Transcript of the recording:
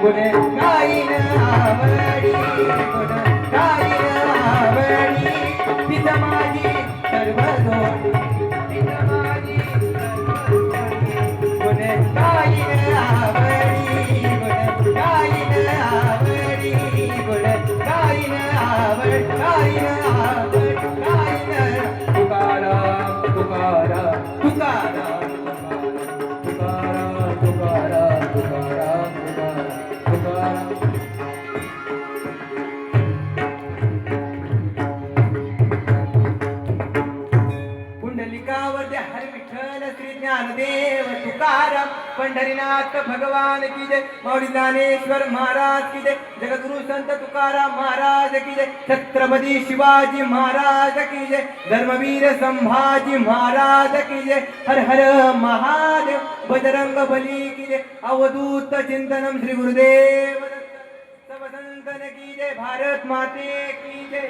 गुण गाईन आवडी गुण गाईन आवडी तीच माझी सर्व जोडी तीच माझी गुण गाईन आवडी गुण गाईन आवडी गुण गाईन आवड गाईन आवड गाईन तुकाराम तुकाराम तुकाराम तुकाराम तुकाराम तुकाराम तुकाराम पुंडलिकावर हरी विठ्ठल श्री ज्ञानदेव तुकाराम पंढरीनाथ भगवान की जय माऊली ज्ञानेश्वर महाराज की जय जगद्गुरु संत तुकाराम महाराज की जय छत्रपती शिवाजी महाराज की जय धर्मवीर संभाजी महाराज की जय हर हर महादेव बजरंग बली की जय अवधूत चिंतनम श्री गुरुदेव दत्त सब संतन की जय भारत माते की जय।